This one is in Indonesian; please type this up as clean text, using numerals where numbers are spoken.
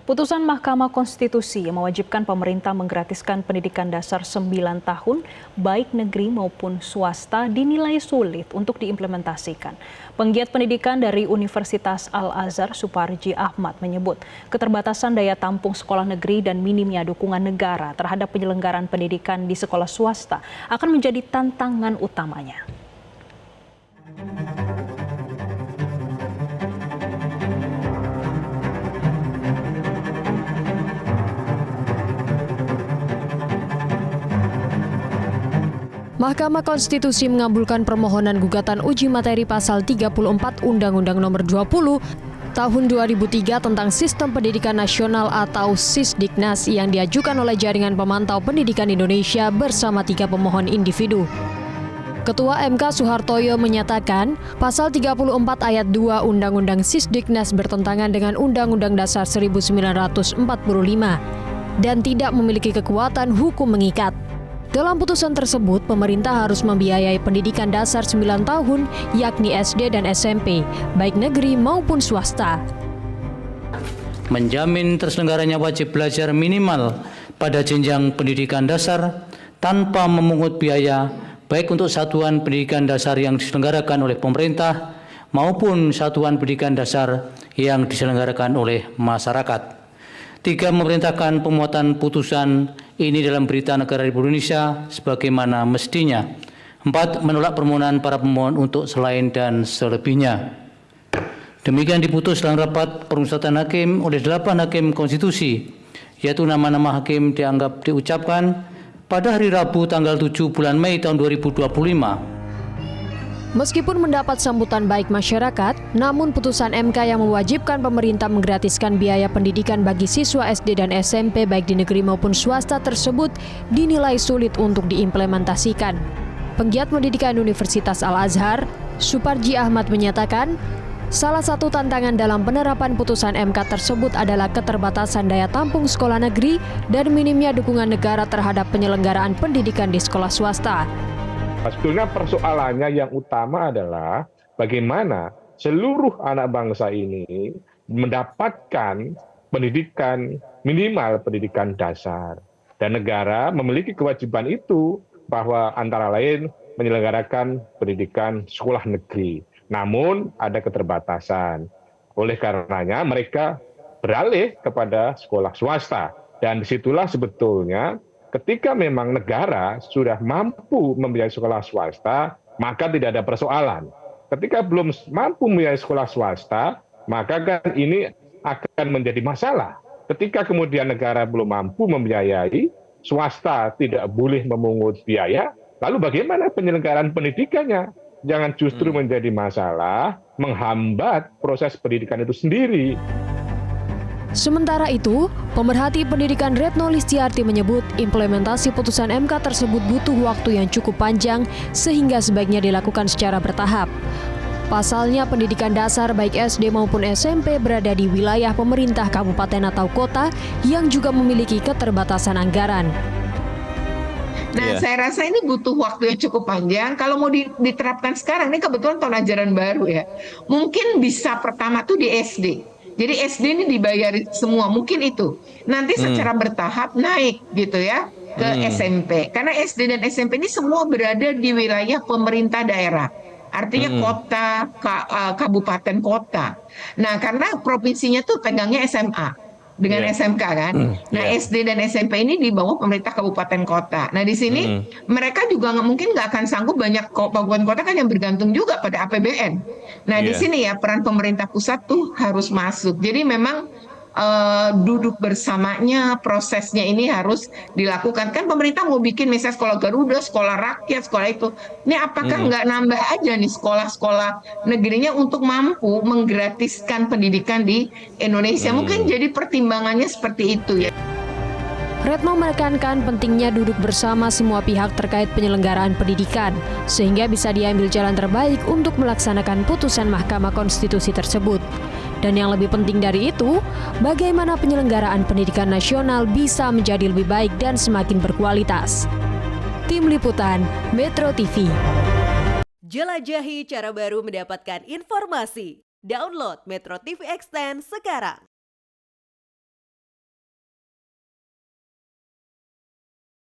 Putusan Mahkamah Konstitusi yang mewajibkan pemerintah menggratiskan pendidikan dasar 9 tahun, baik negeri maupun swasta, dinilai sulit untuk diimplementasikan. Penggiat pendidikan dari Universitas Al-Azhar, Suparji Ahmad, menyebut keterbatasan daya tampung sekolah negeri dan minimnya dukungan negara terhadap penyelenggaraan pendidikan di sekolah swasta akan menjadi tantangan utamanya. Mahkamah Konstitusi mengabulkan permohonan gugatan uji materi pasal 34 Undang-Undang Nomor 20 Tahun 2003 tentang Sistem Pendidikan Nasional atau Sisdiknas yang diajukan oleh Jaringan Pemantau Pendidikan Indonesia bersama 3 pemohon individu. Ketua MK Suhartoyo menyatakan pasal 34 ayat 2 Undang-Undang Sisdiknas bertentangan dengan Undang-Undang Dasar 1945 dan tidak memiliki kekuatan hukum mengikat. Dalam putusan tersebut, pemerintah harus membiayai pendidikan dasar 9 tahun, yakni SD dan SMP, baik negeri maupun swasta. Menjamin terselenggaranya wajib belajar minimal pada jenjang pendidikan dasar tanpa memungut biaya, baik untuk satuan pendidikan dasar yang diselenggarakan oleh pemerintah maupun satuan pendidikan dasar yang diselenggarakan oleh masyarakat. 3. Memerintahkan pemuatan putusan ini dalam Berita Negara Republik Indonesia sebagaimana mestinya. 4. Menolak permohonan para pemohon untuk selain dan selebihnya. Demikian diputus dalam rapat permusyawaratan hakim oleh 8 hakim konstitusi, yaitu nama-nama hakim dianggap diucapkan pada hari Rabu tanggal 7 bulan Mei tahun 2025. Meskipun mendapat sambutan baik masyarakat, namun putusan MK yang mewajibkan pemerintah menggratiskan biaya pendidikan bagi siswa SD dan SMP baik di negeri maupun swasta tersebut dinilai sulit untuk diimplementasikan. Penggiat pendidikan Universitas Al-Azhar, Suparji Ahmad menyatakan, salah satu tantangan dalam penerapan putusan MK tersebut adalah keterbatasan daya tampung sekolah negeri dan minimnya dukungan negara terhadap penyelenggaraan pendidikan di sekolah swasta. Sebetulnya persoalannya yang utama adalah bagaimana seluruh anak bangsa ini mendapatkan pendidikan minimal pendidikan dasar. Dan negara memiliki kewajiban itu bahwa antara lain menyelenggarakan pendidikan sekolah negeri. Namun ada keterbatasan. Oleh karenanya mereka beralih kepada sekolah swasta. Dan disitulah sebetulnya ketika memang negara sudah mampu membiayai sekolah swasta, maka tidak ada persoalan. Ketika belum mampu membiayai sekolah swasta, maka kan ini akan menjadi masalah. Ketika kemudian negara belum mampu membiayai, swasta tidak boleh memungut biaya, lalu bagaimana penyelenggaraan pendidikannya? Jangan justru menjadi masalah, menghambat proses pendidikan itu sendiri. Sementara itu, pemerhati pendidikan Retno Listiarti menyebut implementasi putusan MK tersebut butuh waktu yang cukup panjang sehingga sebaiknya dilakukan secara bertahap. Pasalnya pendidikan dasar baik SD maupun SMP berada di wilayah pemerintah kabupaten atau kota yang juga memiliki keterbatasan anggaran. Nah, saya rasa ini butuh waktu yang cukup panjang. Kalau mau diterapkan sekarang, ini kebetulan tahun ajaran baru ya. Mungkin bisa pertama tuh di SD. Jadi SD ini dibayar semua, mungkin itu. Nanti secara bertahap naik gitu ya ke SMP. Karena SD dan SMP ini semua berada di wilayah pemerintah daerah. Artinya kota, kabupaten kota. Nah, karena provinsinya tuh pegangnya SMA dengan SMK kan. Nah, SD dan SMP ini di bawah pemerintah kabupaten kota. Nah, di sini mereka juga mungkin nggak akan sanggup, banyak kabupaten kota kan yang bergantung juga pada APBN. Nah, di sini ya peran pemerintah pusat tuh harus masuk. Jadi memang duduk bersamanya, prosesnya ini harus dilakukan. Kan pemerintah mau bikin misalnya sekolah Garuda, sekolah rakyat, sekolah itu. Ini apakah nggak nambah aja nih sekolah-sekolah negerinya untuk mampu menggratiskan pendidikan di Indonesia? Mungkin jadi pertimbangannya seperti itu ya. Retno menekankan pentingnya duduk bersama semua pihak terkait penyelenggaraan pendidikan, sehingga bisa diambil jalan terbaik untuk melaksanakan putusan Mahkamah Konstitusi tersebut. Dan yang lebih penting dari itu, bagaimana penyelenggaraan pendidikan nasional bisa menjadi lebih baik dan semakin berkualitas. Tim Liputan, Metro TV. Jelajahi cara baru mendapatkan informasi. Download Metro TV Extend sekarang.